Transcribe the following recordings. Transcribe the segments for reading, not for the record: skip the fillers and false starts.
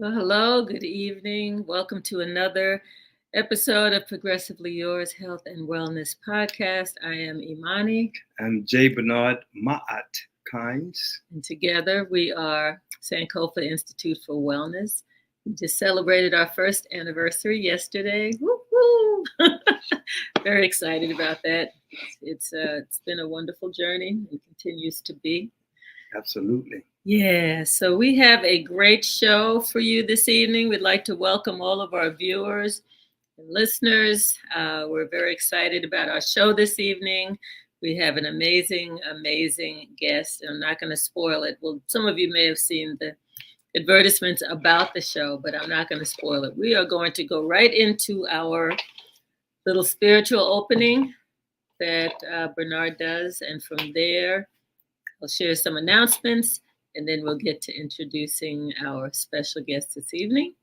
Well, hello, good evening. Welcome to another episode of Progressively Yours Health and Wellness Podcast. I am Imani. I'm J. Bernard Ma'at Kynes. And together we are Sankofa Institute for Wellness. We just celebrated our first anniversary yesterday. Woo-hoo! Very excited about that. It's been a wonderful journey and continues to be. Absolutely. Yeah, so we have a great show for you this evening. We'd like to welcome all of our viewers and listeners. We're very excited about our show this evening. We have an amazing guest. I'm not going to spoil it. Well, some of you may have seen the advertisements about the show, but I'm not going to spoil it. We are going to go right into our little spiritual opening that Bernard does. And from there, I'll share some announcements. And then we'll get to introducing our special guest this evening.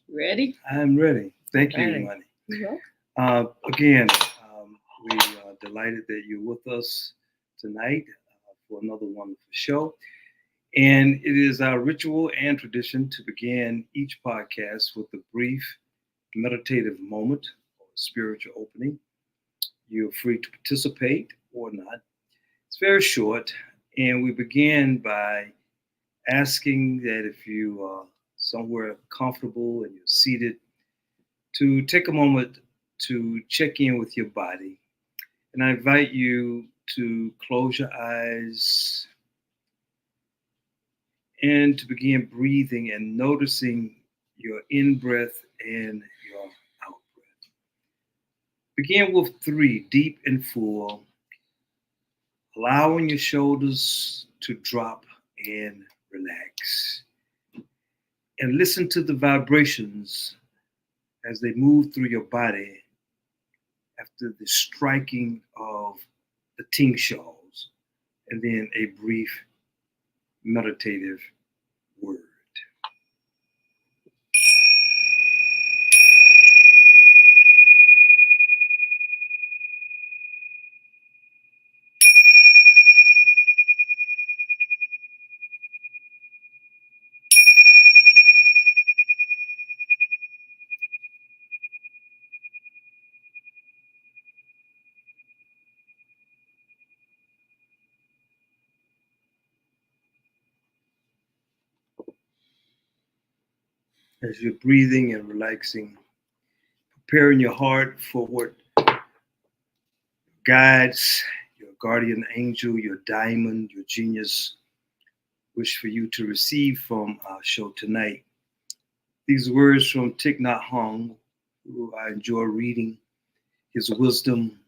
Ready? I'm ready. Thank you, Imani. You're welcome. Again, we are delighted that you're with us tonight for another wonderful show. And it is our ritual and tradition to begin each podcast with a brief meditative moment or spiritual opening. You're free to participate or not. It's very short. And we begin by asking that if you are somewhere comfortable and you're seated, to take a moment to check in with your body. And I invite you to close your eyes and to begin breathing and noticing your in-breath and your out-breath. Begin with 3, deep and full. Allowing your shoulders to drop and relax. And listen to the vibrations as they move through your body after the striking of the tingshaws, and then a brief meditative word. As you're breathing and relaxing, preparing your heart for what guides, your guardian angel, your diamond, your genius, wish for you to receive from our show tonight. These words from Thich Nhat Hanh, who I enjoy reading his wisdom,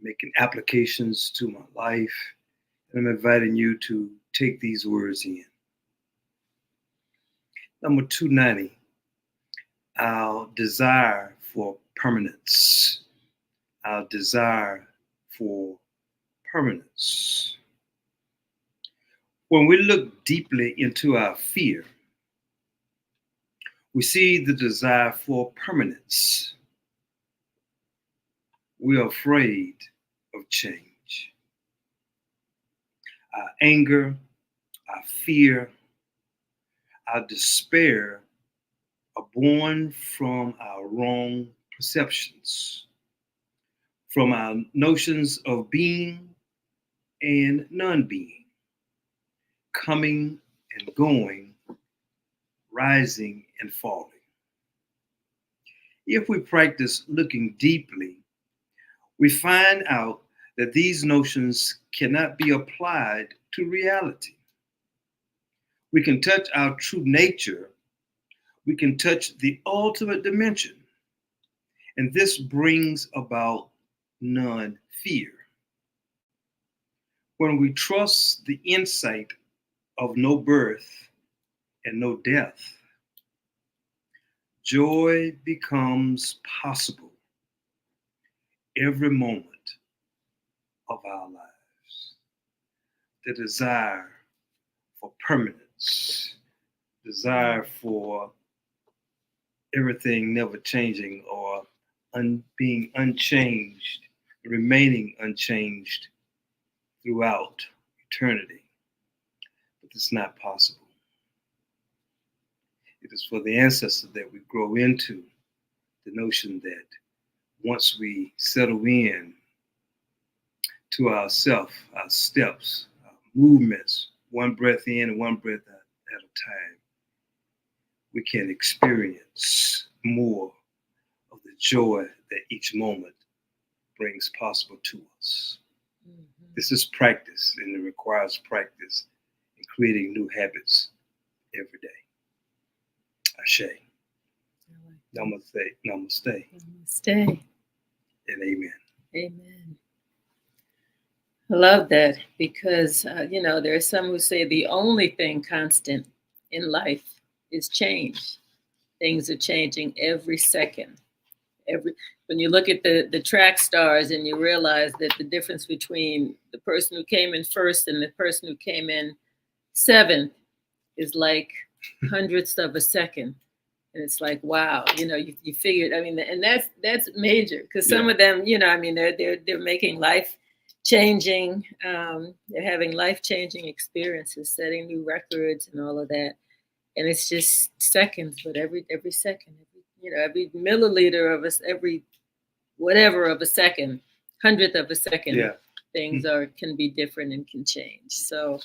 making applications to my life, and I'm inviting you to take these words in. Number 290, our desire for permanence. Our desire for permanence. When we look deeply into our fear, we see the desire for permanence. We are afraid of change. Our anger, our fear, our despair are born from our wrong perceptions, from our notions of being and non-being, coming and going, rising and falling. If we practice looking deeply, we find out that these notions cannot be applied to reality. We can touch our true nature. We can touch the ultimate dimension. And this brings about non-fear. When we trust the insight of no birth and no death, joy becomes possible every moment of our lives. The desire for permanence, desire for everything never changing or being unchanged, remaining unchanged throughout eternity. But it's not possible. It is for the ancestors that we grow into the notion that once we settle in to ourself, our steps, our movements, one breath in and one breath out at a time, we can experience more of the joy that each moment brings possible to us. Mm-hmm. This is practice, and it requires practice in creating new habits every day. Ashe. Namaste. Namaste. Namaste. And amen. Amen. I love that because, there are some who say the only thing constant in life is change. Things are changing every second. When you look at the track stars and you realize that the difference between the person who came in first and the person who came in seventh is like hundredths of a second. And it's like, wow, you figured, and that's major because some of them, they're making life-changing, they're having life-changing experiences, setting new records and all of that. And it's just seconds, but every second, every milliliter of us, every whatever of a second, hundredth of a second, things can be different and can change. So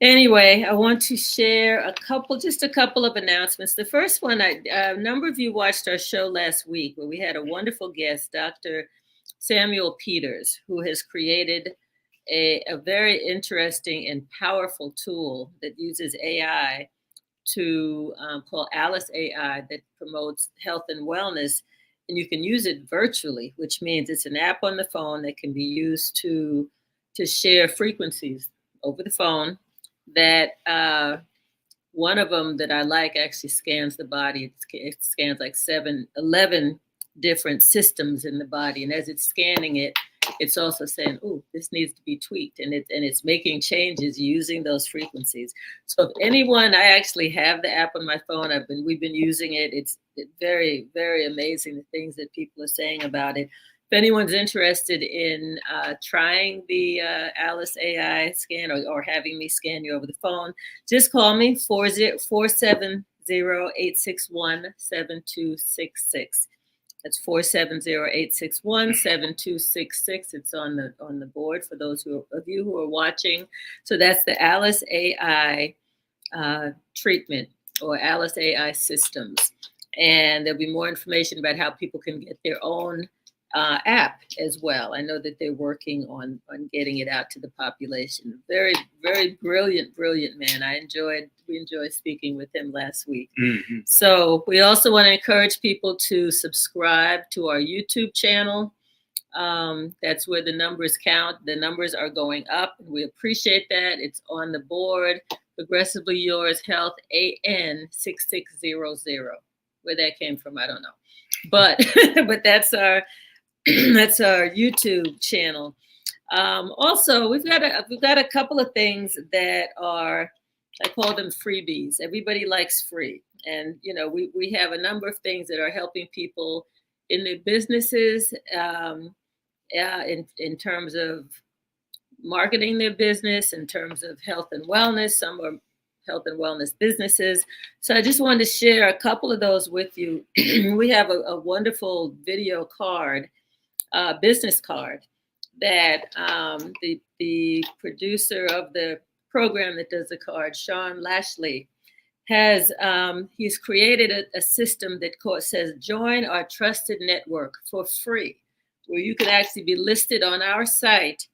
anyway, I want to share just a couple of announcements. The first one, a number of you watched our show last week where we had a wonderful guest, Dr. Samuel Peters, who has created a very interesting and powerful tool that uses AI to call Alice AI that promotes health and wellness. And you can use it virtually, which means it's an app on the phone that can be used to share frequencies over the phone. That one of them that I like actually scans the body. It scans like 11 different systems in the body. And as it's scanning it, it's also saying, "Oh, this needs to be tweaked," and it's making changes using those frequencies. So if anyone, I actually have the app on my phone. We've been using it. It's very, very amazing the things that people are saying about it. If anyone's interested in trying the Alice AI scan or having me scan you over the phone, just call me 470-861-7266. That's 470-861-7266. It's on the board for those of you who are watching. So that's the Alice AI treatment or Alice AI systems. And there'll be more information about how people can get their own app as well. I know that they're working on getting it out to the population. Very, very brilliant man. We enjoyed speaking with him last week. Mm-hmm. So we also want to encourage people to subscribe to our YouTube channel. That's where the numbers count. The numbers are going up. We appreciate that. It's on the board. Progressively Yours Health AN 6600. Where that came from, I don't know. But that's our YouTube channel. Also, we've got a couple of things that are, I call them freebies. Everybody likes free, and we have a number of things that are helping people in their businesses, in terms of marketing their business, in terms of health and wellness. Some are health and wellness businesses. So I just wanted to share a couple of those with you. We have a wonderful video card. Business card that the producer of the program that does the card, Sean Lashley, has he's created a system that says join our trusted network for free, where you can actually be listed on our site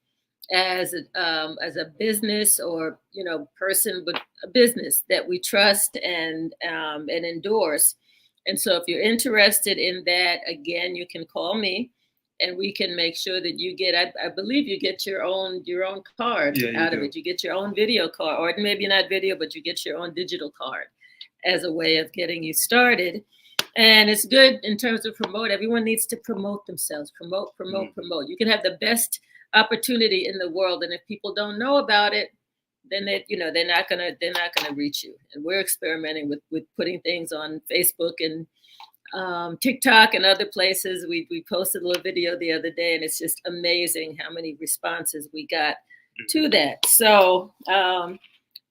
as a business or person, but a business that we trust and endorse. And so if you're interested in that, again, you can call me. And we can make sure that you get, I believe you get your own card out of it. You get your own video card, or maybe not video, but you get your own digital card as a way of getting you started. And it's good in terms of promote. Everyone needs to promote themselves. Promote. You can have the best opportunity in the world, and if people don't know about it, then they're not gonna reach you. And we're experimenting with putting things on Facebook and TikTok and other places. We posted a little video the other day, and it's just amazing how many responses we got to that. So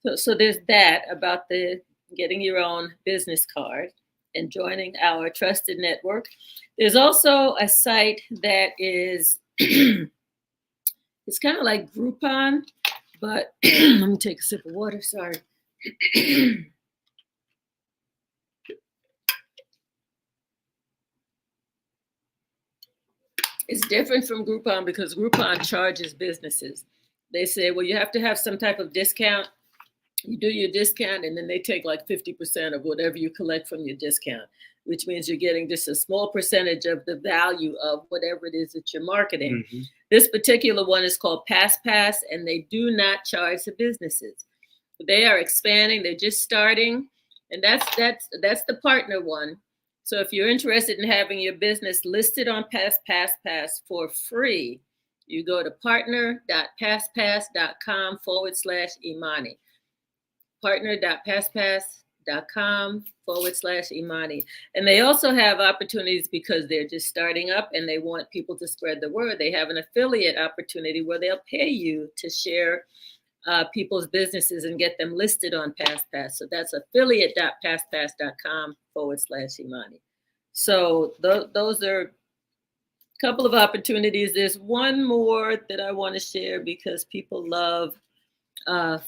there's that about the getting your own business card, and joining our trusted network. There's also a site that is, it's kind of like Groupon, but let me take a sip of water, sorry. It's different from Groupon because Groupon charges businesses. They say, well, you have to have some type of discount. You do your discount, and then they take like 50% of whatever you collect from your discount, which means you're getting just a small percentage of the value of whatever it is that you're marketing. Mm-hmm. This particular one is called PassPass, and they do not charge the businesses. They are expanding. They're just starting, and that's the partner one. So if you're interested in having your business listed on PassPass for free, you go to partner.passpass.com/Imani. partner.passpass.com/Imani. And they also have opportunities because they're just starting up and they want people to spread the word. They have an affiliate opportunity where they'll pay you to share people's businesses and get them listed on PassPass. So that's affiliate.passpass.com/Imani. So those are a couple of opportunities. There's one more that I want to share because people love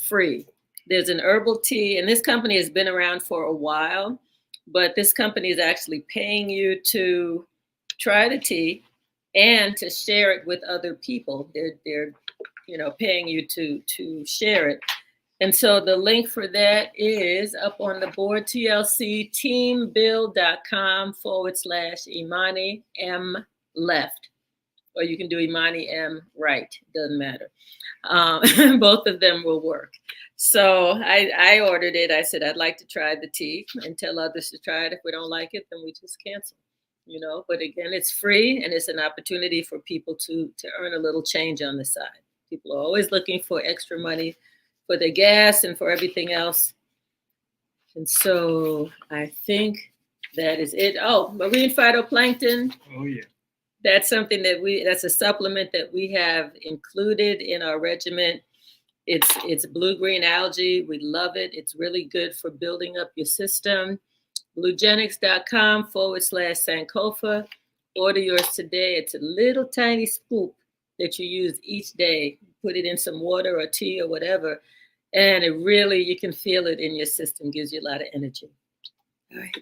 free. There's an herbal tea, and this company has been around for a while, but this company is actually paying you to try the tea and to share it with other people. They're paying you to share it. And so the link for that is up on the board, tlcteambuild.com/Imani M left. Or you can do Imani M right, doesn't matter. Both of them will work. So I ordered it. I said, I'd like to try the tea and tell others to try it. If we don't like it, then we just cancel, But again, it's free and it's an opportunity for people to earn a little change on the side. People are always looking for extra money for their gas and for everything else. And so I think that is it. Oh, marine phytoplankton. Oh, yeah. That's something that's a supplement that we have included in our regimen. It's blue-green algae. We love it. It's really good for building up your system. Bluegenics.com/Sankofa. Order yours today. It's a little tiny scoop that you use each day. Put it in some water or tea or whatever. And it really, you can feel it in your system. Gives you a lot of energy. All right.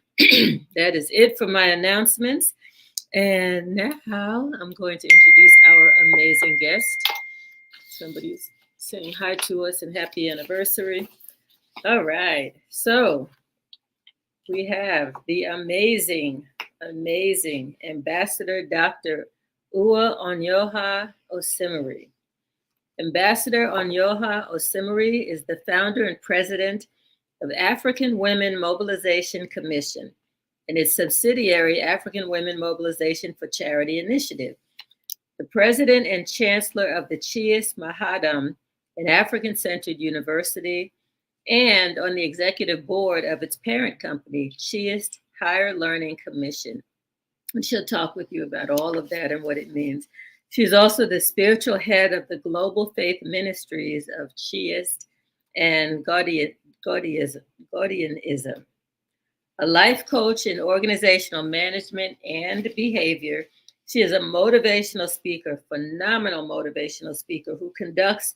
That is it for my announcements. And now I'm going to introduce our amazing guest. Somebody's saying hi to us and happy anniversary. All right. So we have the amazing Ambassador Dr. Uwa Onyioha-Osimiri. Ambassador Onyioha-Osimiri is the founder and president of African Women Mobilization Commission and its subsidiary, African Women Mobilization for Charity Initiative. The president and chancellor of the Chiist Mahadum, an African-centered university, and on the executive board of its parent company, Chiist Higher Learning Commission. And she'll talk with you about all of that and what it means. She's also the spiritual head of the Global Faith Ministries of Chiist and Godianism. A life coach in organizational management and behavior, she is a motivational speaker, phenomenal motivational speaker who conducts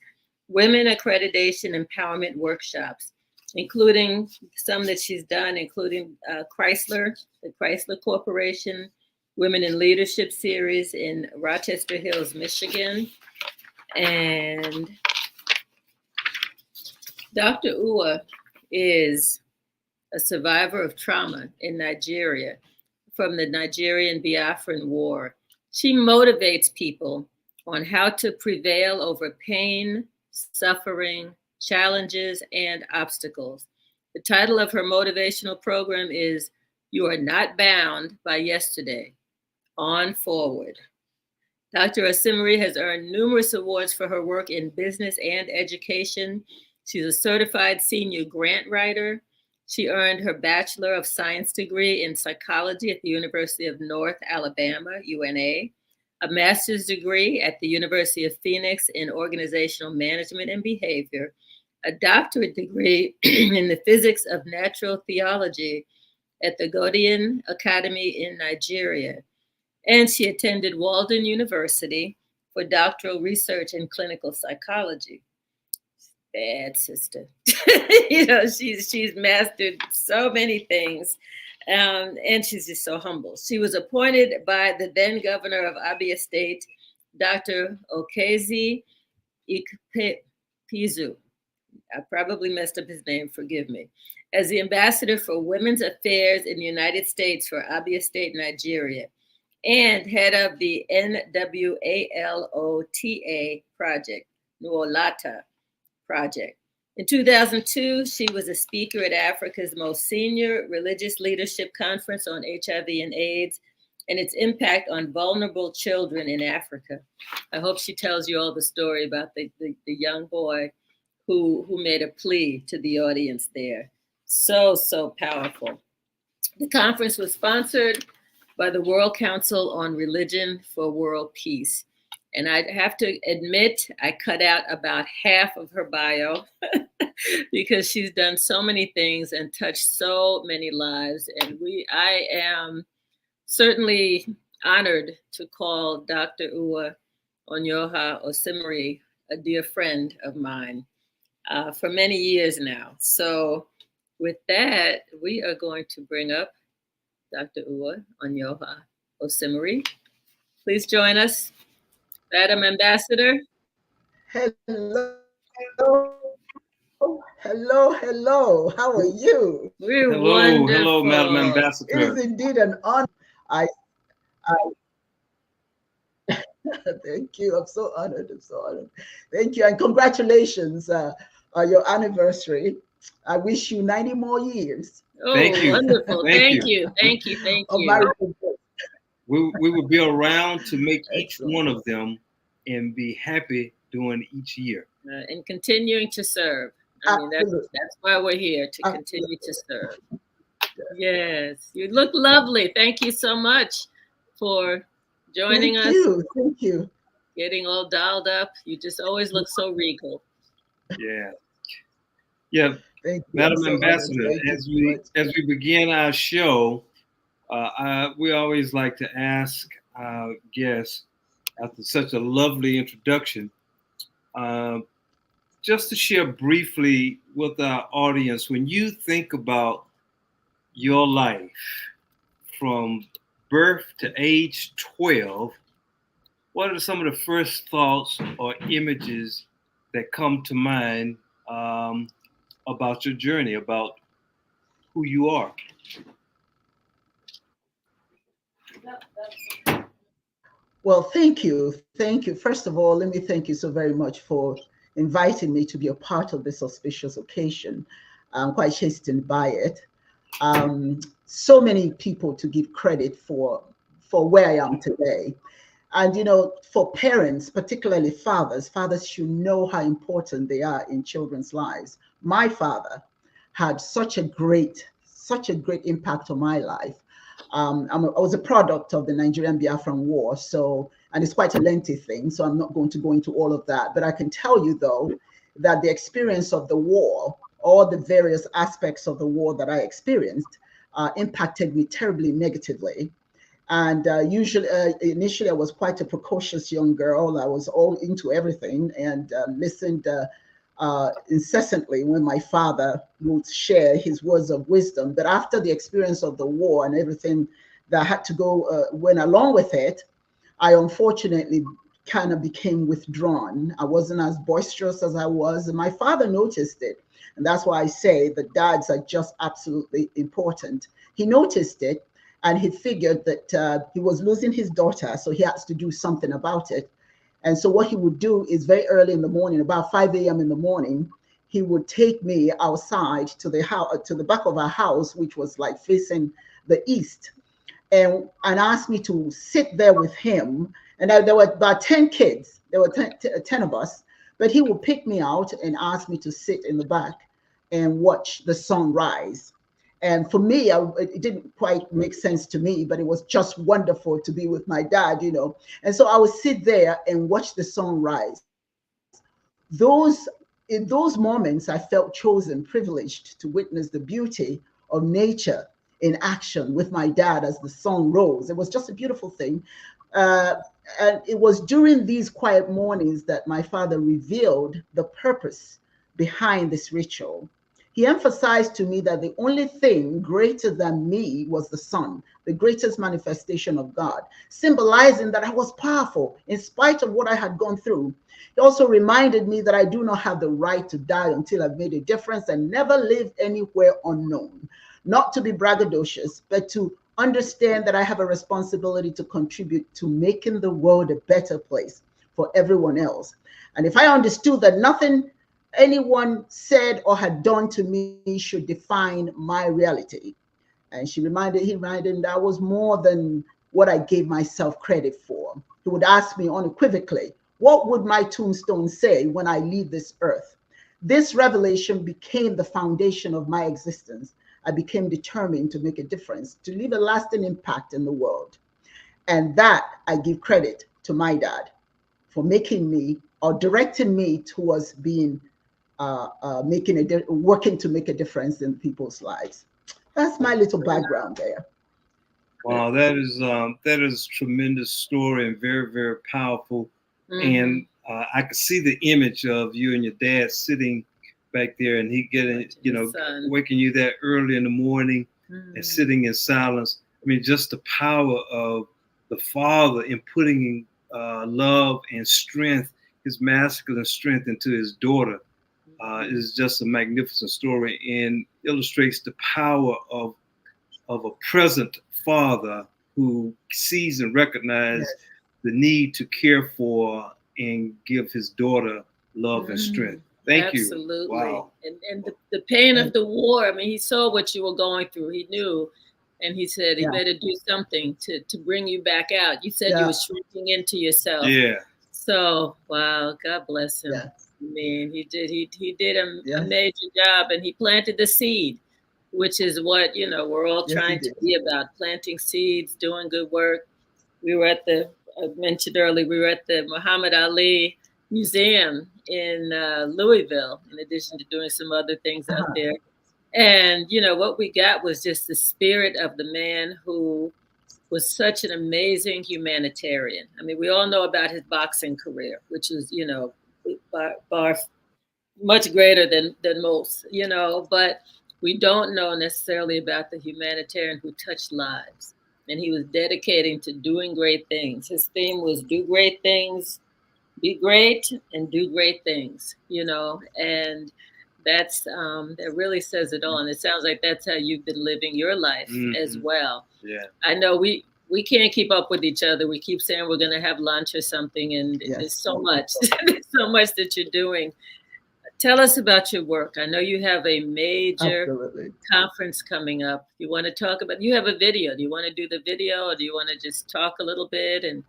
women accreditation empowerment workshops, including some that she's done, including the Chrysler Corporation, Women in Leadership Series in Rochester Hills, Michigan. And Dr. Uwa is a survivor of trauma in Nigeria from the Nigerian Biafran War. She motivates people on how to prevail over pain, suffering, challenges, and obstacles. The title of her motivational program is You Are Not Bound by Yesterday, On Forward. Dr. Osimiri has earned numerous awards for her work in business and education. She's a certified senior grant writer. She earned her Bachelor of Science Degree in Psychology at the University of North Alabama, UNA, a master's degree at the University of Phoenix in Organizational Management and Behavior, a doctorate degree in the Physics of Natural Theology at the Godian Academy in Nigeria. And she attended Walden University for doctoral research in clinical psychology. Bad sister. She's mastered so many things. And she's just so humble. She was appointed by the then governor of Abia State, Dr. Okezi Ikpepizu. I probably messed up his name, forgive me, as the ambassador for women's affairs in the United States for Abia State, Nigeria, and head of the NWALOTA project, Nuolata project. In 2002, she was a speaker at Africa's most senior religious leadership conference on HIV and AIDS and its impact on vulnerable children in Africa. I hope she tells you all the story about the young boy who made a plea to the audience there. So powerful. The conference was sponsored by the World Council on Religion for World Peace. And I have to admit, I cut out about half of her bio because she's done so many things and touched so many lives. And I am certainly honored to call Dr. Uwa Onyioha-Osimiri a dear friend of mine for many years now. So with that, we are going to bring up Dr. Uwa Onyioha-Osimiri. Please join us, Madam Ambassador. Hello. How are you? We're wonderful. Hello, Madam Ambassador. It is indeed an honor. I thank you. I'm so honored. Thank you, and congratulations on your anniversary. I wish you 90 more years. Oh, thank you. Wonderful. Thank you. We will be around to make each one of them and be happy doing each year. And continuing to serve. I mean, that's why we're here, to continue to serve. Yes, you look lovely. Thank you so much for joining us. Thank you. Getting all dialed up. You just always look so regal. Yeah. Madam Ambassador, as we begin our show, we always like to ask our guests, after such a lovely introduction, just to share briefly with our audience, when you think about your life from birth to age 12, what are some of the first thoughts or images that come to mind about your journey, about who you are? Well, thank you. First of all, let me thank you so very much for inviting me to be a part of this auspicious occasion. I'm quite chastened by it. So many people to give credit for where I am today. And, for parents, particularly fathers should know how important they are in children's lives. My father had such a great impact on my life. I was a product of the Nigerian Biafran War, and it's quite a lengthy thing, so I'm not going to go into all of that. But I can tell you, though, that the experience of the war, all the various aspects of the war that I experienced, impacted me terribly negatively. And initially, I was quite a precocious young girl. I was all into everything and listened incessantly when my father would share his words of wisdom. But after the experience of the war and everything that had to go went along with it, I unfortunately kind of became withdrawn. I wasn't as boisterous as I was, and my father noticed it. And that's why I say that dads are just absolutely important. He noticed it, and he figured that he was losing his daughter, so he has to do something about it. And so what he would do is very early in the morning, about 5 a.m. in the morning, he would take me outside to the house, to the back of our house, which was like facing the east, and asked me to sit there with him. And there were about 10 kids. There were 10 of us, but he would pick me out and ask me to sit in the back and watch the sun rise. And for me, it didn't quite make sense to me, but it was just wonderful to be with my dad, And so I would sit there and watch the sun rise. Those in those moments, I felt chosen, privileged to witness the beauty of nature in action with my dad as the sun rose. It was just a beautiful thing. And it was during these quiet mornings that my father revealed the purpose behind this ritual. He emphasized to me that the only thing greater than me was the sun, the greatest manifestation of God, symbolizing that I was powerful in spite of what I had gone through. He also reminded me that I do not have the right to die until I've made a difference and never live anywhere unknown. Not to be braggadocious, but to understand that I have a responsibility to contribute to making the world a better place for everyone else. And if I understood that nothing anyone said or had done to me should define my reality. And he reminded that I was more than what I gave myself credit for. He would ask me unequivocally, what would my tombstone say when I leave this earth? This revelation became the foundation of my existence. I became determined to make a difference, to leave a lasting impact in the world. And that I give credit to my dad for making me or directing me towards being working to make a difference in people's lives. That's my little background there. Wow, that is a tremendous story and very, very powerful. Mm-hmm. And I could see the image of you and your dad sitting back there, and he getting, waking you that early in the morning and sitting in silence. I mean, just the power of the father in putting love and strength, his masculine strength, into his daughter. Is just a magnificent story and illustrates the power of a present father who sees and recognizes the need to care for and give his daughter love and strength. Thank you. Absolutely. Wow. And the pain of the war, I mean, he saw what you were going through. He knew. And he said, he better do something to bring you back out. You said you were shrinking into yourself. Yeah. So, wow, God bless him. Yeah. I mean, he did a major job, and he planted the seed, which is what, we're all trying to be about, planting seeds, doing good work. We were I mentioned earlier, we were at the Muhammad Ali Museum in Louisville, in addition to doing some other things out there. And, what we got was just the spirit of the man who was such an amazing humanitarian. I mean, we all know about his boxing career, which was, bar much greater than most, but we don't know necessarily about the humanitarian who touched lives. And he was dedicating to doing great things. His theme was do great things, be great, and do great things, and that's that really says it all. And it sounds like that's how you've been living your life as well. Yeah. I know we can't keep up with each other. We keep saying we're going to have lunch or something, and there's so much, so much that you're doing. Tell us about your work. I know you have a major conference coming up. You want to talk about? You have a video. Do you want to do the video, or do you want to just talk a little bit and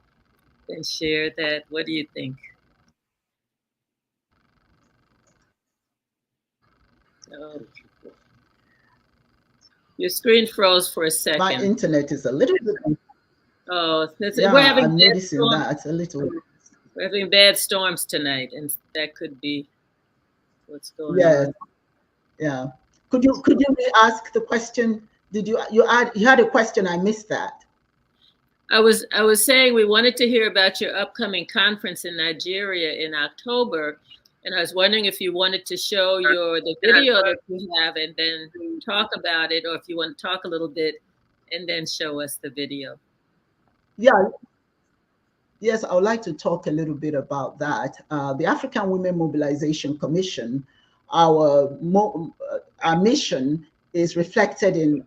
share that? What do you think? Oh. Your screen froze for a second. My internet is a little bit. Oh, we're having I'm noticing that a little. We're having bad storms tonight, and that could be what's going on. Yeah. Could you ask the question? Did you had a question? I missed that. I was saying we wanted to hear about your upcoming conference in Nigeria in October. And I was wondering if you wanted to show the video that you have and then talk about it, or if you want to talk a little bit and then show us the video. Yeah. Yes, I would like to talk a little bit about that. The African Women Mobilization Commission, our mission is reflected in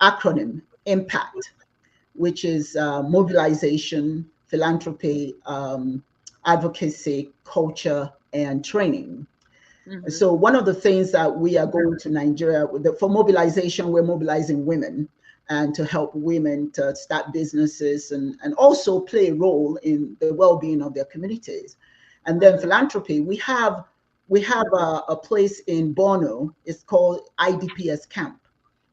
acronym IMPACT, which is mobilization, philanthropy, advocacy, culture, and training. So one of the things that we are going to Nigeria for mobilization, we're mobilizing women and to help women to start businesses and also play a role in the well-being of their communities. And then philanthropy, we have a place in Borno. It's called IDPS camp,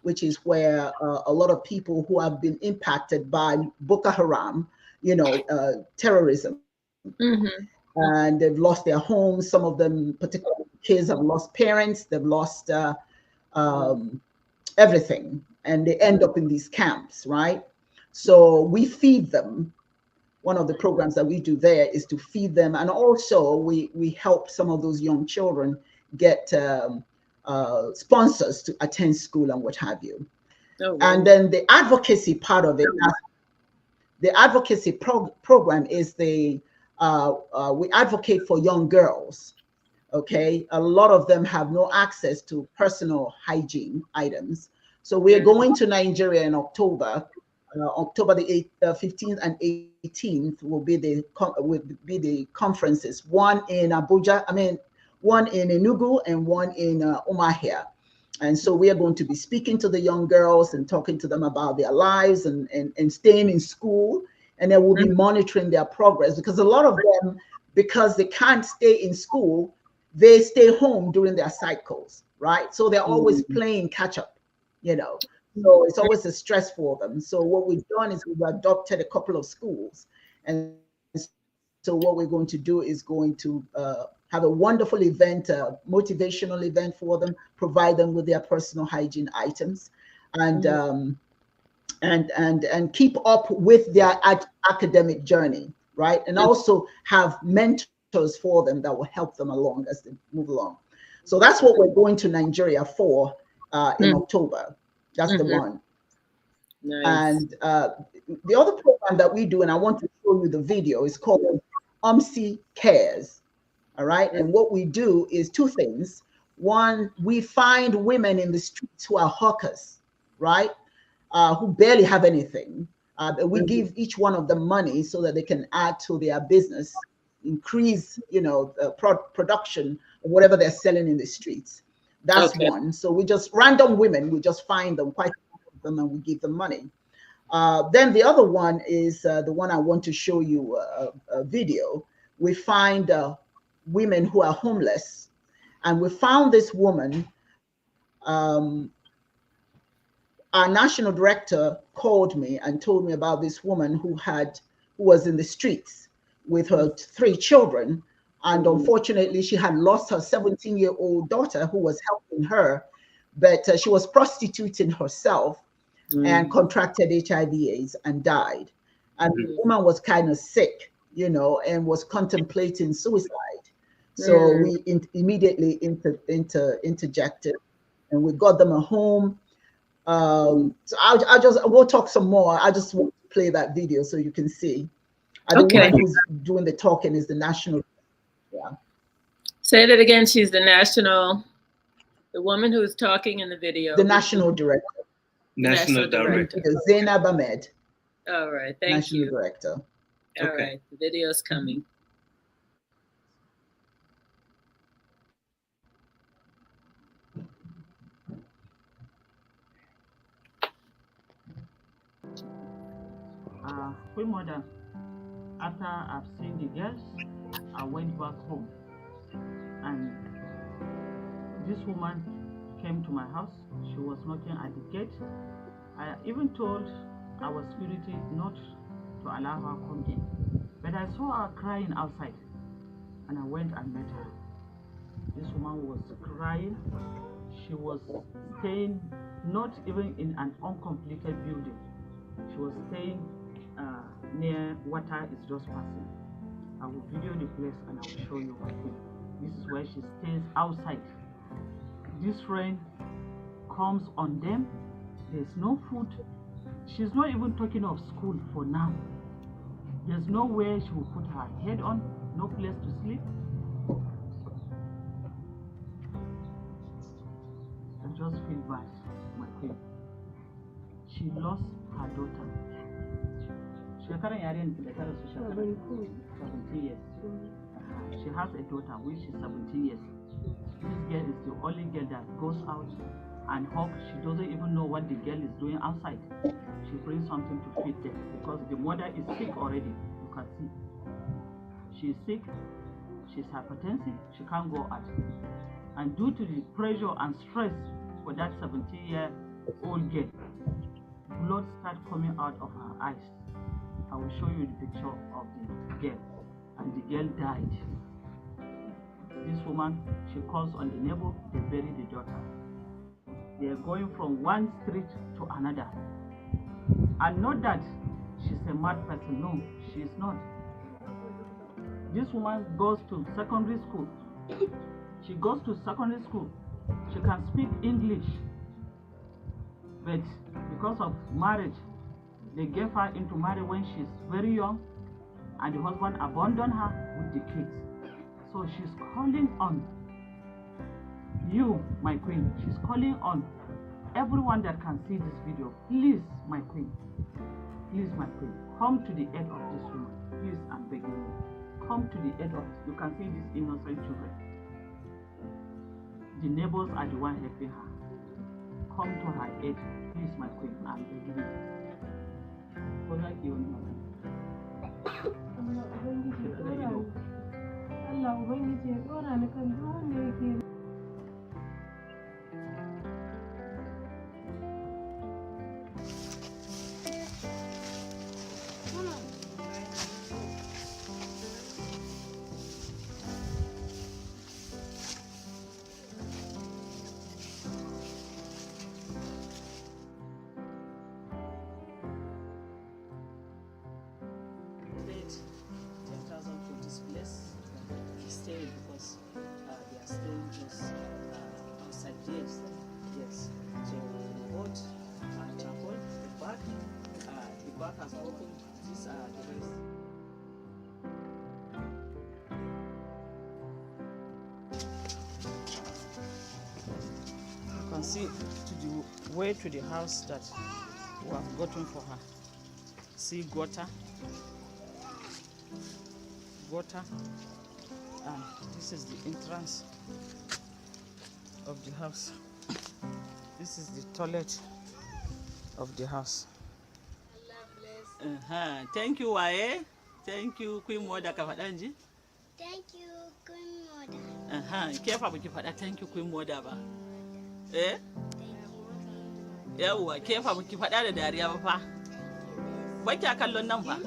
which is where a lot of people who have been impacted by Boko Haram, terrorism. and they've lost their homes. Some of them, particularly kids, have lost parents. They've lost everything, and they end up in these camps, right? So we feed them. One of the programs that we do there is to feed them, and also we help some of those young children get sponsors to attend school and what have you. Oh, wow. And then the advocacy part of it, the advocacy program is we advocate for young girls. Okay, a lot of them have no access to personal hygiene items. So we're going to Nigeria in October. October the 15th and 18th will be the conferences. One in Abuja, one in Enugu and one in Umuahia. And so we are going to be speaking to the young girls and talking to them about their lives and staying in school. And then we'll be monitoring their progress, because a lot of them, because they can't stay in school, they stay home during their cycles, right? So they're always playing catch up, you know. So it's always a stress for them. So what we've done is we've adopted a couple of schools. And so what we're going to do is going to have a wonderful event, a motivational event for them, provide them with their personal hygiene items, and keep up with their academic journey, right? And also have mentors for them that will help them along as they move along. So that's what we're going to Nigeria for in October. That's the one. Nice. And the other program that we do, and I want to show you the video, is called UMSI Cares. All right. And what we do is two things. One, we find women in the streets who are hawkers, right? Who barely have anything. We give each one of them money so that they can add to their business, increase, you know, production of whatever they're selling in the streets. That's one. So we just random women, we just find them, quite a lot of them, and we give them money. Then the other one is the one I want to show you a video. We find women who are homeless, and we found this woman. Our national director called me and told me about this woman who was in the streets with her 3 children. And unfortunately, she had lost her 17-year-old daughter who was helping her, but she was prostituting herself and contracted HIV/AIDS and died. And the woman was kind of sick, you know, and was contemplating suicide. So we immediately interjected, and we got them a home. So we'll talk some more. I just want to play that video so you can see. The woman who's doing the talking is the national. Yeah. Say that again. She's the woman who's talking in the video. The national director. National director. Zainab Ahmed. All right. Thank you. National director. All right. The video's coming. Queen Mother, after I've seen the girls, I went back home, and this woman came to my house. She was knocking at the gate. I even told our security not to allow her come in, but I saw her crying outside, and I went and met her. This woman was crying. She was staying not even in an uncompleted building. She was staying near water is just passing. I will video the place and I will show you her thing. This is where she stays outside. This rain comes on them. There's no food. She's not even talking of school for now. There's nowhere she will put her head on, no place to sleep. I just feel bad, my queen. She lost her daughter. 17 years. She has a daughter which is 17 years. This girl is the only girl that goes out and hawk. She doesn't even know what the girl is doing outside. She brings something to feed them because the mother is sick already. You can see. She's sick. She's hypertensive. She can't go out. And due to the pressure and stress for that 17-year-old girl, blood starts coming out of her eyes. I will show you the picture of the girl. and the girl died. This woman, she calls on the neighbor, they bury the daughter. They are going from one street to another. And not that she's a mad person, no, she is not. This woman goes to secondary school. She goes to secondary school. She can speak English. But because of marriage, they gave her into marriage when she's very young, and the husband abandoned her with the kids. So she's calling on you, my queen. She's calling on everyone that can see this video. Please, my queen. Please, my queen. Come to the aid of this woman. Please, I'm begging you. Come to the aid of, you can see these innocent children. The neighbors are the one helping her. Come to her aid. Please, my queen, I'm begging you. Allah Ubangiji ya dora ni kan duk wanda yake because they are staying just outside. Yes. So we bought charcoal, the back has opened. These are the rest. You can see to the way to the house that we have gotten for her. See gutter. And this is the entrance of the house. This is the toilet of the house. Thank you, Waye. Thank you, Queen Mother Kafadanji. Thank you, Queen Mother. Kefa baki faɗa thank you, Queen Mother ba. Eh? Yawwa, kefa baki faɗa da dariya ba fa. Baki a kallon nan fa.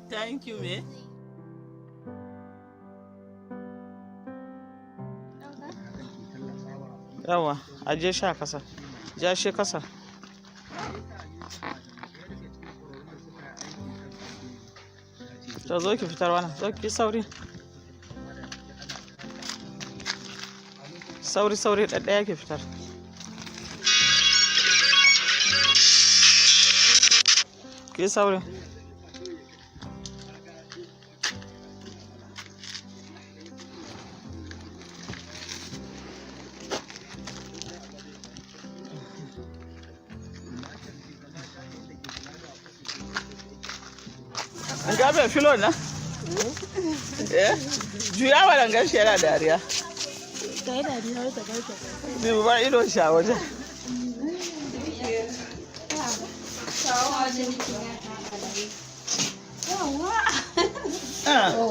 Thank you, me. Yawa, aje sha kasa. Ja shi kasa. To zo ki fitar wannan. Zo ki sauri. Sauri ɗaɗɗaya ki fitar. Ki sauri. Gabe filo na? Juya wa dangan shi yana dariya. kai dariya wata kai. Ni ba ido shi a wajen.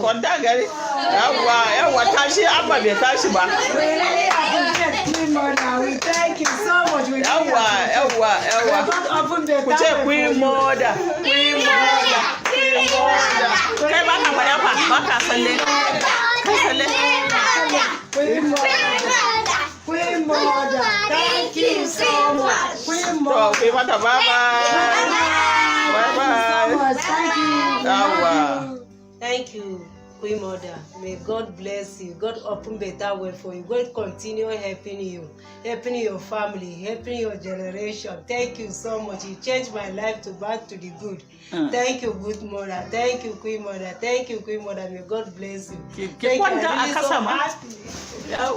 Kwanta gari. Yawwa tashi amma bai tashi ba. Thank you so much. Yawwa. Ku ce Queen Mother. Kai ba ka faɗa fa, ba ka salle. Queen Mother. Thank you so much. Queen Mother. Queen Mother, bye-bye. Thank you. Yawwa. Thank you, Queen Mother. May God bless you. God open better way for you. God continue helping you, helping your family, helping your generation. Thank you so much. You changed my life to back to the good. Thank you, good mother. Thank you, Queen Mother. Thank you, Queen Mother. May God bless you. Thank you. I'm really so happy. I'm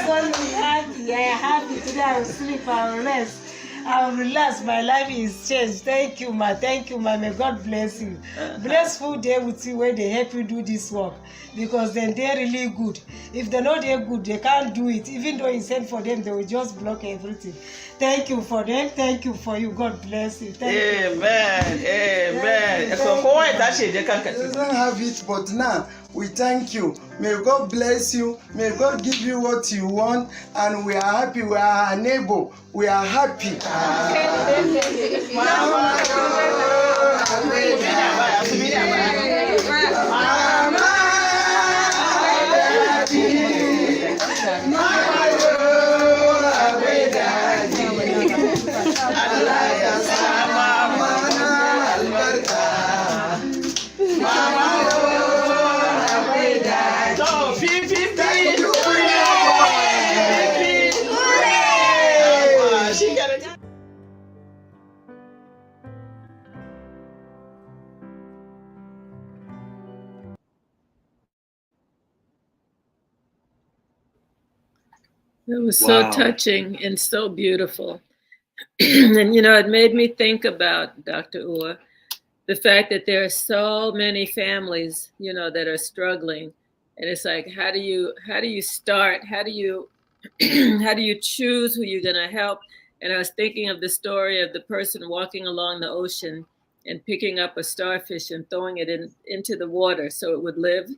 so happy. I am happy today. I will sleep. I will rest. I will relax. My life is changed. Thank you, ma. Thank you, ma. May God bless you. Blessful day with you when they help you do this work, because then they're really good. If they're not there good, they can't do it. Even though you send for them, they will just block everything. Thank you for them. Thank you for you. God bless you. Thank you. Amen. So We don't have it, but now we thank you. May God bless you. May God give you what you want, and we are happy. We are a neighbor. We are happy. Mama. It was Wow. so touching and so beautiful. And, you know, it made me think about, Dr. Uwa, the fact that there are so many families, you know, that are struggling. And it's like, how do you start? How do you how do you choose who you're going to help? And I was thinking of the story of the person walking along the ocean and picking up a starfish and throwing it into the water so it would live,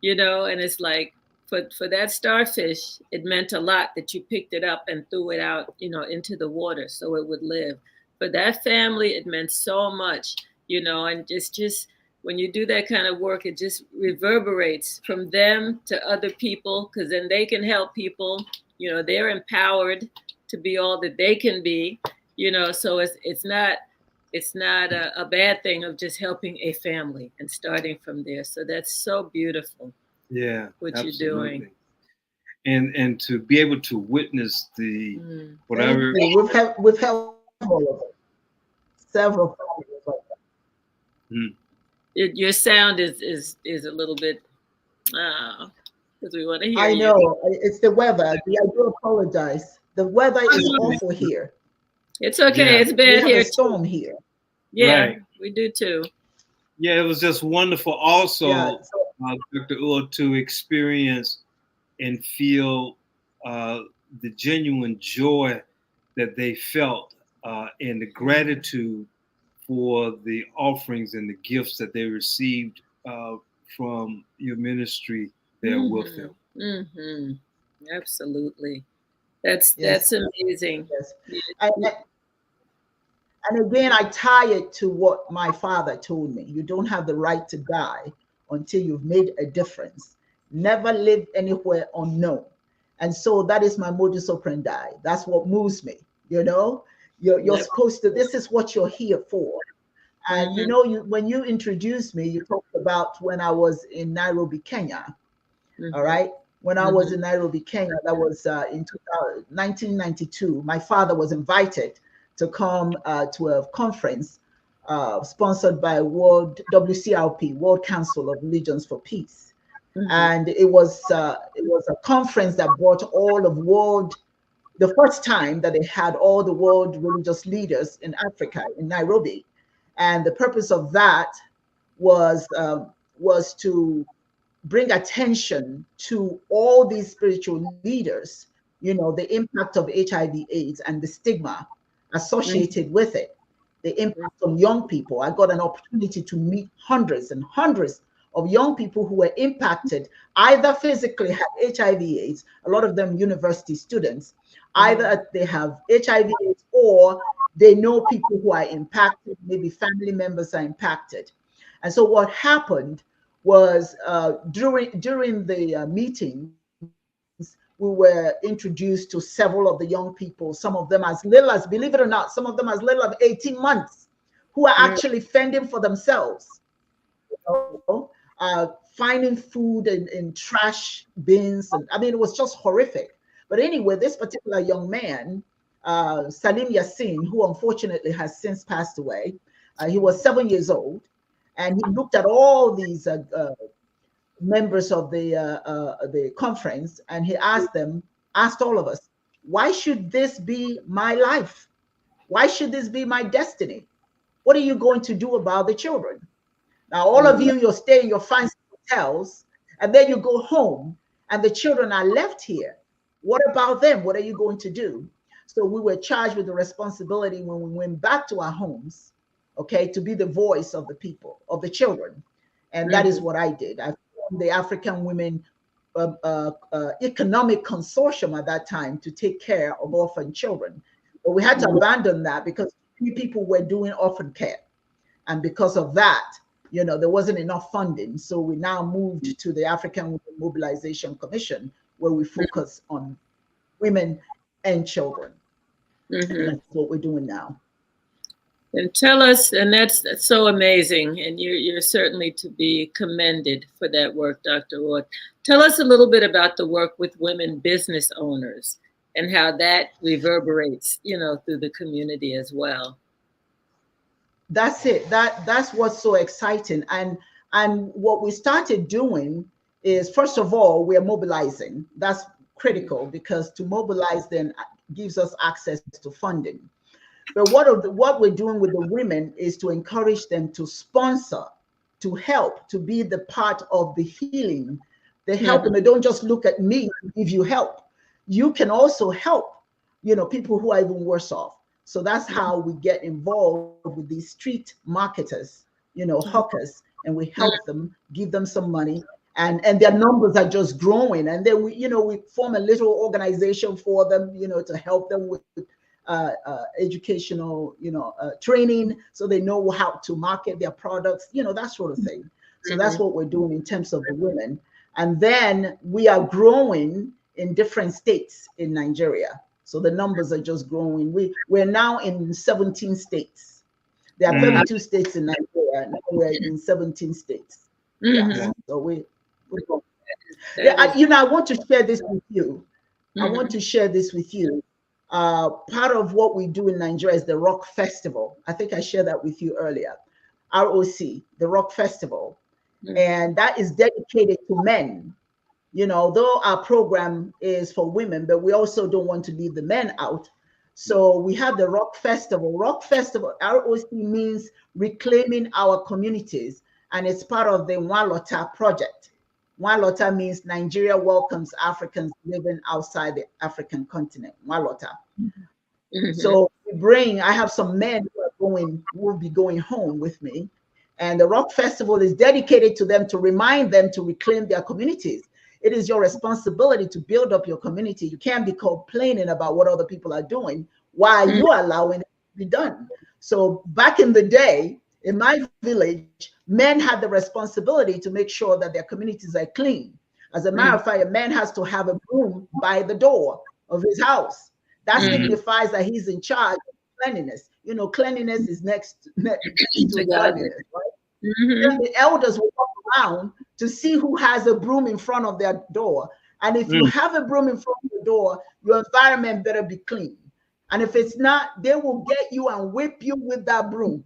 you know. And it's like, for that starfish, it meant a lot that you picked it up and threw it out, you know, into the water so it would live. For that family, it meant so much, you know. And just when you do that kind of work, it just reverberates from them to other people, because then they can help people. You know, they're empowered to be all that they can be, you know. So it's not a bad thing of just helping a family and starting from there. So that's so beautiful. Yeah, what absolutely. you're doing. And to be able to witness the whatever. We've helped all of them. Several families like that. Your sound is a little bit because we want to hear I know you. It's the weather. I do apologize. The weather is awful here. It's okay. Yeah. It's bad we have here. A storm here. Yeah, right. We do too. Yeah, it was just wonderful. Also, Dr. Uwa, to experience and feel the genuine joy that they felt and the gratitude for the offerings and the gifts that they received from your ministry there with them. Mm-hmm. Absolutely. That's amazing. Yes. And again, I tie it to what my father told me. You don't have the right to die until you've made a difference. Never live anywhere unknown. And so that is my modus operandi. That's what moves me. You know, you're supposed to, this is what you're here for. And you know, when you introduced me, you talked about when I was in Nairobi, Kenya. All right. When I was in Nairobi, Kenya, that was in 1992. My father was invited to come to a conference sponsored by WCRP, World Council of Religions for Peace. And it was a conference that brought all of the first time that they had all the world religious leaders in Africa, in Nairobi. And the purpose of that was to bring attention to all these spiritual leaders, you know, the impact of HIV/AIDS and the stigma associated with it, the impact on young people. I got an opportunity to meet hundreds and hundreds of young people who were impacted, either physically had HIV/AIDS, a lot of them university students, either they have HIV/AIDS or they know people who are impacted, maybe family members are impacted. And so what happened was during the meetings, we were introduced to several of the young people, some of them as little as, believe it or not, some of them as little as 18 months, who are actually fending for themselves, you know, finding food in trash bins. And I mean, it was just horrific. But anyway, this particular young man, Salim Yassin, who unfortunately has since passed away, he was 7 years old. And he looked at all these members of the conference, and he asked all of us, why should this be my life? Why should this be my destiny? What are you going to do about the children? Now, all of you, you're staying in your fancy hotels, and then you go home, and the children are left here. What about them? What are you going to do? So we were charged with the responsibility when we went back to our homes, okay, to be the voice of the people, of the children. And that is what I did. I formed the African Women Economic Consortium at that time to take care of orphan children. But we had to abandon that because people were doing orphan care. And because of that, you know, there wasn't enough funding. So we now moved to the African Women Mobilization Commission, where we focus on women and children. And that's what we're doing now. And tell us, and that's so amazing, and you're certainly to be commended for that work, Dr. Uwa. Tell us a little bit about the work with women business owners and how that reverberates, you know, through the community as well. That's it. That's what's so exciting. And what we started doing is, first of all, we're mobilizing. That's critical, because to mobilize them gives us access to funding. But what we're doing with the women is to encourage them to sponsor, to help, to be the part of the healing. They help them. They don't just look at me and give you help. You can also help, people who are even worse off. So that's how we get involved with these street marketers, hawkers, and we help them, give them some money, and their numbers are just growing. And then we form a little organization for them, to help them with educational, training, so they know how to market their products, that sort of thing. So that's what we're doing in terms of the women. And then we are growing in different states in Nigeria. So the numbers are just growing. We're now in 17 states. There are 32 states in Nigeria. Now we're in 17 states. Yeah. So we're going. I want to share this with you. I want to share this with you. Part of what we do in Nigeria is the Rock Festival. I think I shared that with you earlier. ROC, the Rock Festival. And that is dedicated to men. Though our program is for women, but we also don't want to leave the men out. So we have the Rock Festival. Rock Festival, ROC, means reclaiming our communities, and it's part of the Nwalota project. Nwalota means Nigeria welcomes Africans living outside the African continent. Nwalota. So I have some men who will be going home with me, and the Rock Festival is dedicated to them, to remind them to reclaim their communities. It is your responsibility to build up your community. You can't be complaining about what other people are doing while you're allowing it to be done. So back in the day, in my village, men had the responsibility to make sure that their communities are clean. As a matter of fact, a man has to have a broom by the door of his house. That signifies that he's in charge of cleanliness. Cleanliness is next to godliness, right? Then the elders will walk around to see who has a broom in front of their door. And if you have a broom in front of your door, your environment better be clean. And if it's not, they will get you and whip you with that broom.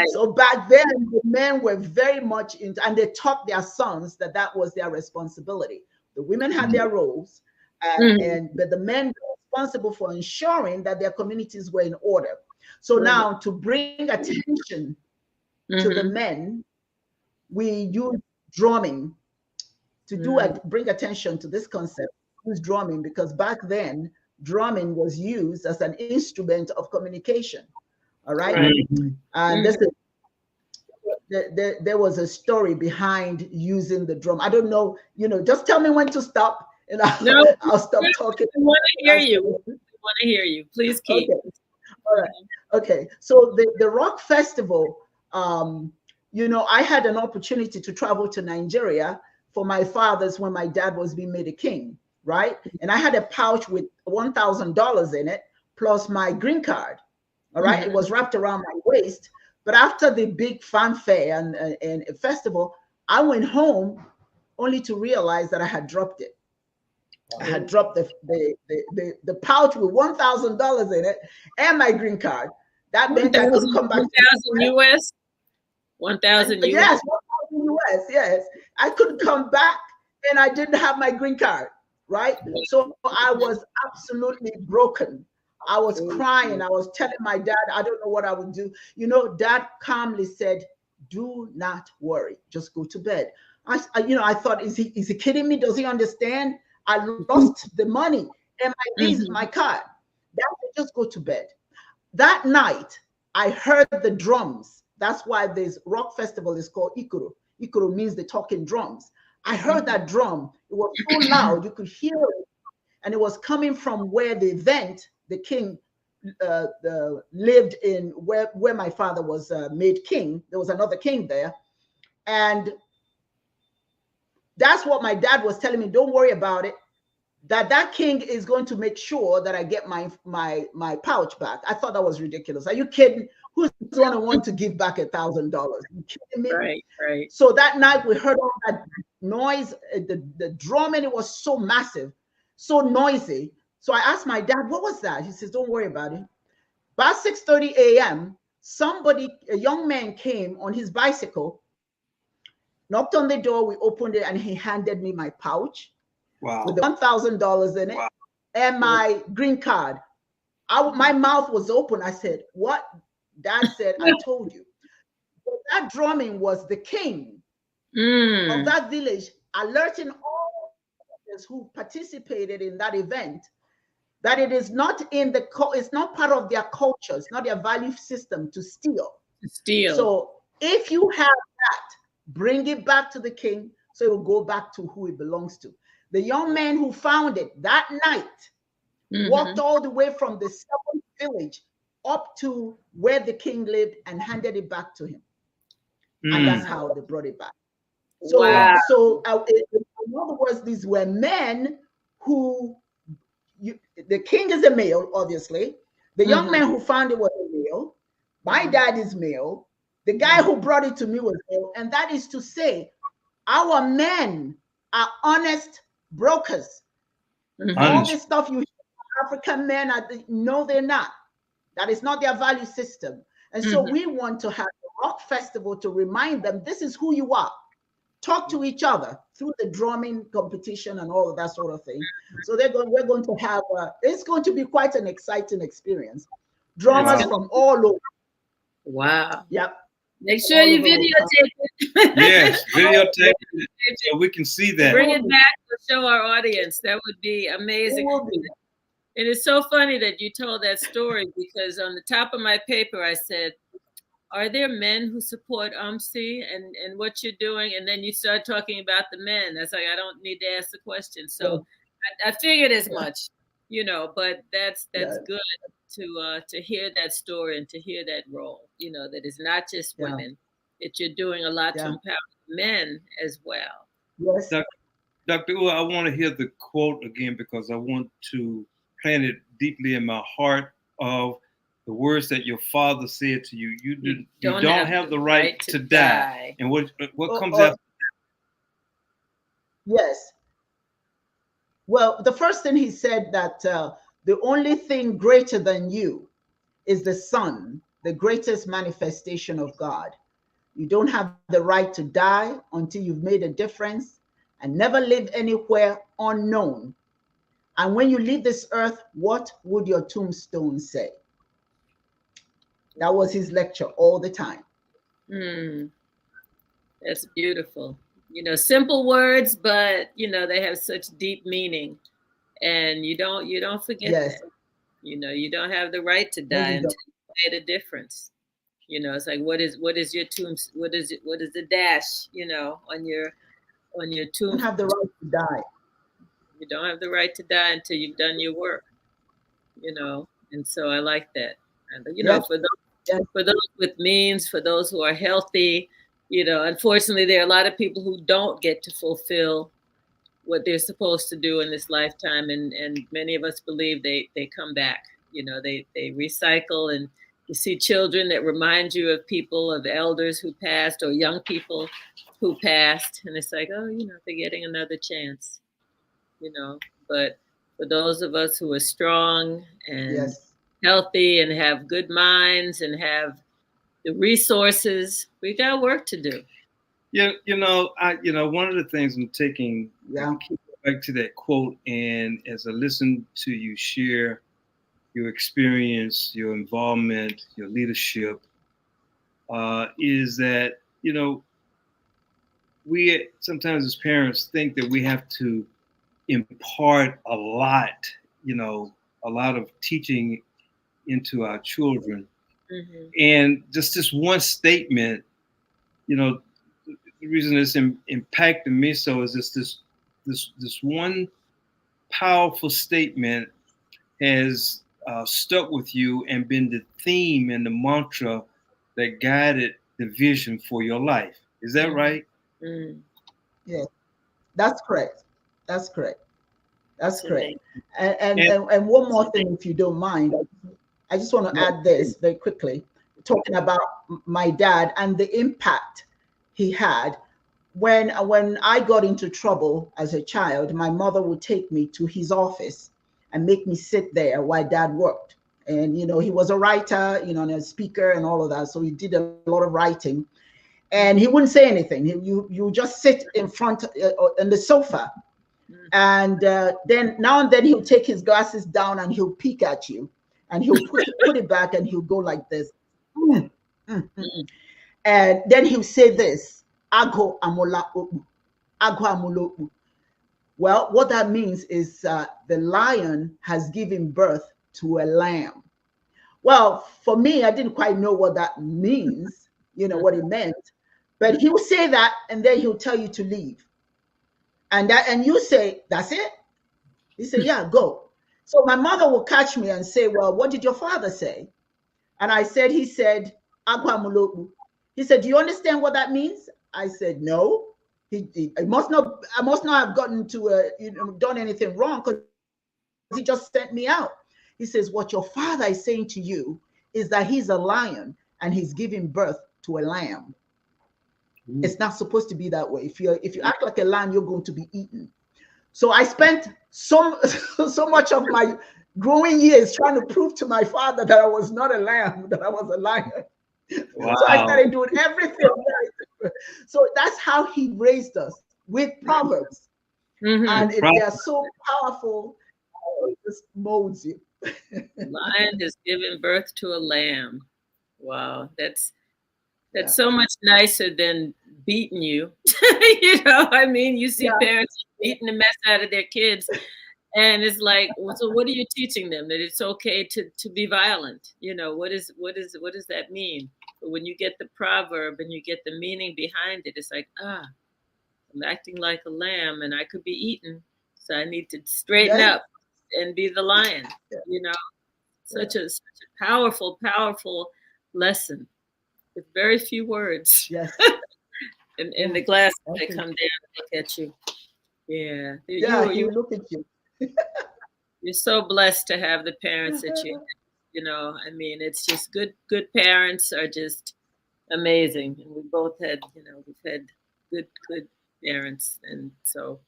So back then, the men were very much into, and they taught their sons that was their responsibility. The women had their roles, but the men were responsible for ensuring that their communities were in order. So now, to bring attention to the men, we use drumming to bring attention to this concept. Use drumming because back then, drumming was used as an instrument of communication. All right. And there was a story behind using the drum. I don't know, just tell me when to stop and I'll stop talking. We want to hear you. We want to hear you. Please keep. Okay. All right. Okay. So the Rock Festival, I had an opportunity to travel to Nigeria for my father's when my dad was being made a king, right? And I had a pouch with $1,000 in it, plus my green card. All right. It was wrapped around my waist. But after the big fanfare and festival, I went home only to realize that I had dropped it. I had dropped the pouch with $1,000 in it and my green card. That meant I couldn't come back. 1,000 US? 1,000 US? Yes, 1,000 US, yes. I couldn't come back and I didn't have my green card, right? So I was absolutely broken. I was crying. I was telling my dad, I don't know what I would do. Dad calmly said, do not worry. Just go to bed. I thought, is he kidding me? Does he understand? I lost the money and my card. Dad said, just go to bed. That night, I heard the drums. That's why this rock festival is called Ikoro. Ikoro means the talking drums. I heard that drum. It was so loud, you could hear it. And it was coming from where the king lived in, where my father was made king. There was another king there. And that's what my dad was telling me, don't worry about it. That king is going to make sure that I get my pouch back. I thought that was ridiculous. Are you kidding? Who's going to want to give back $1,000? You kidding me? Right. So that night we heard all that noise, the drumming. It was so massive, so noisy. So I asked my dad, what was that? He says, don't worry about it. By 6:30 a.m., a young man came on his bicycle knocked on the door, we opened it, and he handed me my pouch with the Wow. $1,000 in it and my green card. My mouth was open. I said, what? Dad said, I told you. But that drumming was the king of that village, alerting all others who participated in that event that it is not it's not part of their culture, it's not their value system to steal. So if you have that, bring it back to the king so it will go back to who it belongs to. The young man who found it that night walked all the way from the 7th village up to where the king lived and handed it back to him. And that's how they brought it back. So, in other words, these were men who, the king is a male, obviously. The young man who found it was a male. My dad is male. The guy who brought it to me was male. And that is to say, our men are honest brokers. All this stuff you hear African men no, they're not. That is not their value system. And so we want to have a rock festival to remind them this is who you are. Talk to each other through the drumming competition and all of that sort of thing. So we're going to have it's going to be quite an exciting experience. Drummers from all over. Wow. Yep. Make sure you videotape it. Yes, videotape it so we can see that. Bring it back to show our audience. That would be amazing. And it's so funny that you told that story because on the top of my paper, I said, are there men who support UMSI and what you're doing? And then you start talking about the men. That's like, I don't need to ask the question. So I figured as much, but that's good to hear that story and to hear that role, that it's not just women, that you're doing a lot to empower men as well. Yes. Dr. Uwa, I want to hear the quote again because I want to plant it deeply in my heart of the words that your father said to you. You don't have the right to die. And what comes after that? Yes. Well, the first thing he said that the only thing greater than you is the Son, the greatest manifestation of God. You don't have the right to die until you've made a difference and never live anywhere unknown. And when you leave this earth, what would your tombstone say? That was his lecture all the time. That's beautiful. Simple words, but they have such deep meaning, and you don't forget that. You don't have the right to die until you made a difference. It's like what is your tomb? What is the dash? On your tomb. You don't have the right to die. You don't have the right to die until you've done your work. And so I like that. And for those with means, for those who are healthy, unfortunately, there are a lot of people who don't get to fulfill what they're supposed to do in this lifetime. And many of us believe they come back, they recycle, and you see children that remind you of people, of elders who passed or young people who passed. And it's like, they're getting another chance, but for those of us who are strong and healthy and have good minds and have the resources, we got work to do. One of the things I'm taking back to that quote, and as I listen to you share your experience, your involvement, your leadership, is that, we sometimes as parents think that we have to impart a lot of teaching into our children. And just this one statement, the reason it's impacting me so is this one powerful statement has stuck with you and been the theme and the mantra that guided the vision for your life. Is that right? Yeah, that's correct. That's correct. And one more thing, if you don't mind, I just want to add this very quickly, talking about my dad and the impact he had. When I got into trouble as a child, my mother would take me to his office and make me sit there while dad worked. And, he was a writer, and a speaker and all of that. So he did a lot of writing. and he wouldn't say anything. You just sit in front on the sofa, and then now and then he'll take his glasses down and he'll peek at you, and he'll put it back, and he'll go like this. And then he'll say this, "Ago amola obu, ago amola obu." Well, what that means is the lion has given birth to a lamb. Well, for me, I didn't quite know what that means, what it meant, but he'll say that, and then he'll tell you to leave. And you say, "That's it?" He said, "Yeah, go." So my mother will catch me and say, "Well, what did your father say?" And I said, he said, "Agwa muloku." He said, "Do you understand what that means?" I said, "No." I must not have gotten to done anything wrong, because he just sent me out. He says, "What your father is saying to you is that he's a lion and he's giving birth to a lamb." It's not supposed to be that way. If you act like a lamb, you're going to be eaten. So I spent so much of my growing years trying to prove to my father that I was not a lamb, that I was a lion. Wow. So I started doing everything right. So that's how he raised us, with Proverbs. And they are so powerful, it just molds you. Lion has given birth to a lamb. Wow, that's so much nicer than beating you. I mean, you see parents beating the mess out of their kids, and it's like, so what are you teaching them? That it's okay to be violent? What does that mean? But when you get the proverb and you get the meaning behind it, it's like, I'm acting like a lamb and I could be eaten, so I need to straighten up and be the lion. Such a powerful lesson with very few words. Yes. and the glasses that come down and look at you. Yeah. You look at you. You're so blessed to have the parents that I mean, it's just good parents are just amazing. And we both had, we've had good parents. And so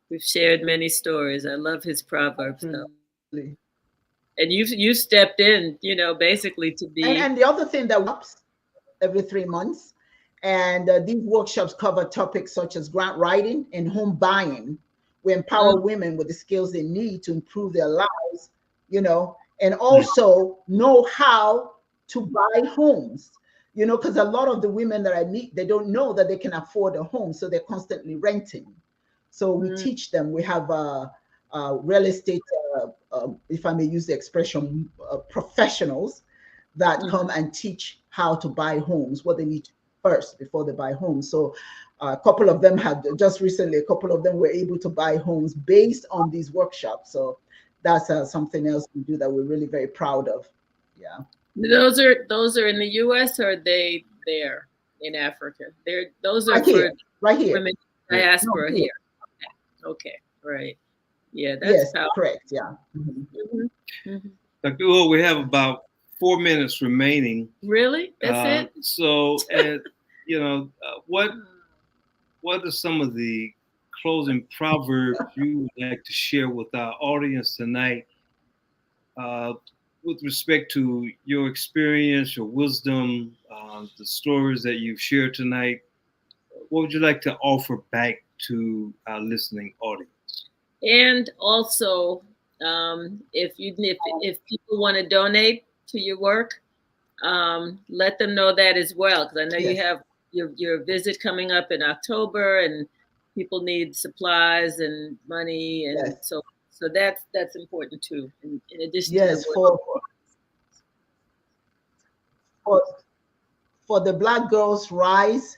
we've shared many stories. I love his proverbs though. And you stepped in, basically to be. And the other thing that works every 3 months, and these workshops cover topics such as grant writing and home buying. We empower women with the skills they need to improve their lives, and also know how to buy homes, because a lot of the women that I meet, they don't know that they can afford a home, so they're constantly renting. So we teach them. We have real estate, if I may use the expression, professionals that come and teach how to buy homes, what they need to first before they buy homes. So a couple of them were able to buy homes based on these workshops. So that's something else we do that we're really very proud of. Yeah. Those are in the U.S. or are they there in Africa? Those are right here. Women diaspora here. Okay. Right. Yeah. Yes, correct. Yeah. Dr. Uwa, we have about 4 minutes remaining. Really? That's it? So, what are some of the closing proverbs you would like to share with our audience tonight with respect to your experience, your wisdom, the stories that you've shared tonight? What would you like to offer back to our listening audience? And also, if people want to donate to your work, let them know that as well, because I know you have your visit coming up in October, and people need supplies and money, and so that's important too. In addition, for the Black Girls Rise,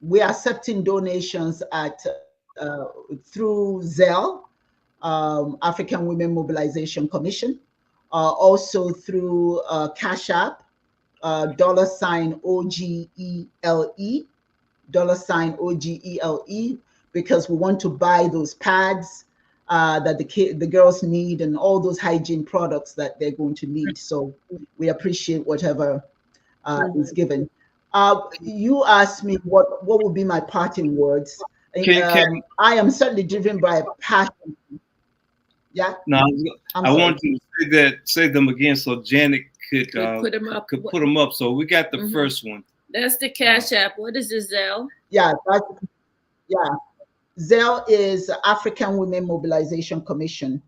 we are accepting donations through Zelle, African Women Mobilization Commission, also through Cash App, $OGELE, $OGELE, because we want to buy those pads that the girls need, and all those hygiene products that they're going to need. So we appreciate whatever is given. You asked me what would be my parting words. I am certainly driven by a passion. Yeah. No, I want you to say them again so Janet could put them up. So we got the first one. That's the Cash App. What is the Zelle? Yeah, Zelle is African Women Mobilization Commission.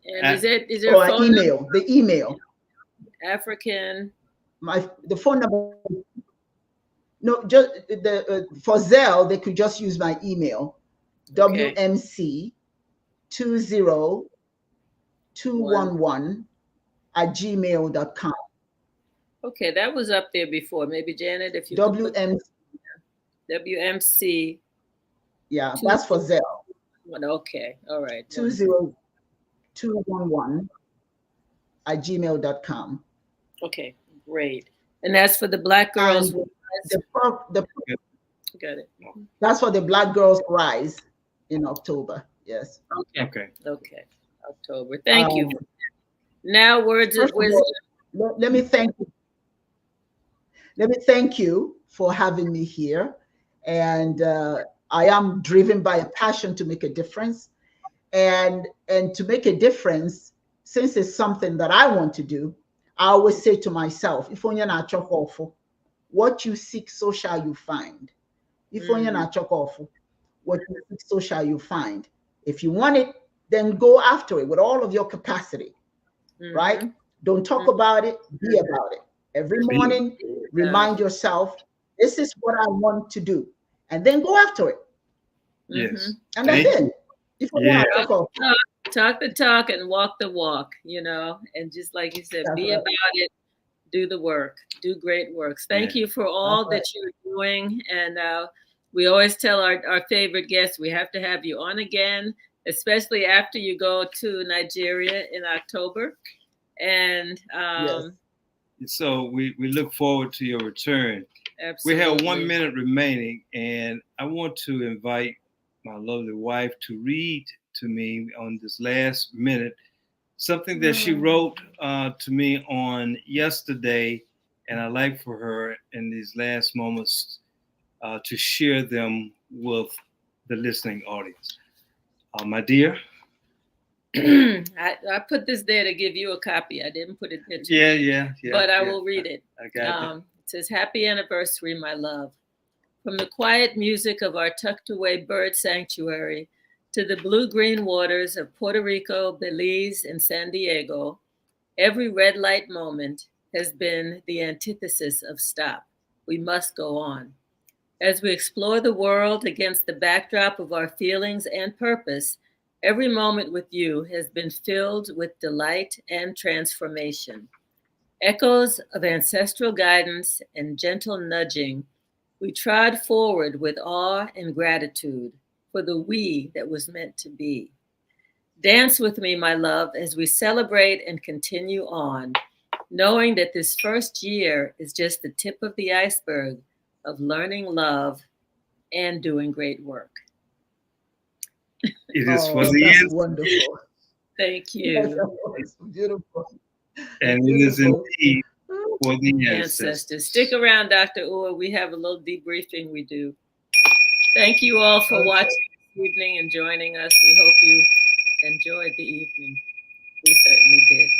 And is there or phone email? number? The email. African. The phone number. No, just for Zelle, they could just use my email, Okay. WMC20211@gmail.com. Okay, that was up there before. Maybe Janet, if you WMC. Yeah, that's for Zelle. Okay, all right. 20211@gmail.com. Okay, great. And that's for the Black Girls. Got it. That's for the Black Girls Rise in October. Yes. Okay. October. Thank you. Now, words of wisdom. Let me thank you. Let me thank you for having me here. And I am driven by a passion to make a difference. And to make a difference, since it's something that I want to do, I always say to myself, if only not choke awful, what you seek, so shall you find. If only not choke awful, what you seek, so shall you find. If you want it, then go after it with all of your capacity, right? Don't talk about it, be about it. Every morning, remind yourself, this is what I want to do. And then go after it. Yes. And that's it. If you want to talk the talk and walk the walk, and just like you said, be about it, do the work, do great works. Thank you for all that you're doing. And we always tell our favorite guests, we have to have you on again, especially after you go to Nigeria in October. And so we look forward to your return. Absolutely. We have 1 minute remaining, and I want to invite my lovely wife to read to me on this last minute something that she wrote to me on yesterday, and I'd like for her in these last moments to share them with the listening audience. My dear. I put this there to give you a copy. I didn't put it there. Yeah. But I will read it. I got it. It says, "Happy anniversary, my love. From the quiet music of our tucked away bird sanctuary to the blue-green waters of Puerto Rico, Belize, and San Diego, every red light moment has been the antithesis of stop. We must go on. As we explore the world against the backdrop of our feelings and purpose, every moment with you has been filled with delight and transformation. Echoes of ancestral guidance and gentle nudging, we trod forward with awe and gratitude for the we that was meant to be. Dance with me, my love, as we celebrate and continue on, knowing that this first year is just the tip of the iceberg of learning love and doing great work." It is for the end. Wonderful. Thank you. That's beautiful. And it is indeed for the ancestors. Stick around, Dr. Uwa. We have a little debriefing we do. Thank you all for watching this evening and joining us. We hope you enjoyed the evening. We certainly did.